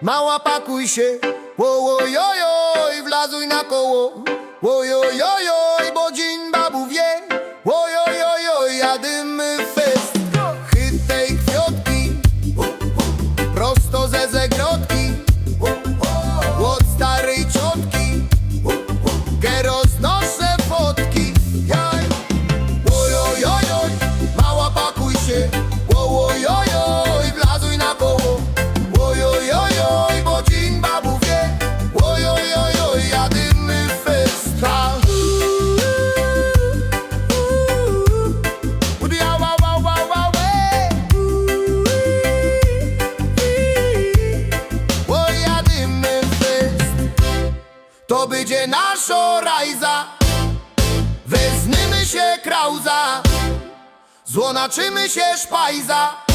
Mała, pakuj się, ojojoj, wlazuj na koło. Ojojoj, bo dzień babu wie. Ojojoj, jadymy fest. Chyt tej kwiotki, prosto ze zegrodki, od starej ciotki, ge roznoszę fotki. Ojojoj, mała, pakuj się, ojojoj, wlazuj na koło. Ojojoj, bo dzień babu wie. Ojojoj, jadymy fest. Jadymy fest. To będzie nasza rajza. Wezmymy się krauza, złonaczymy się szpajza.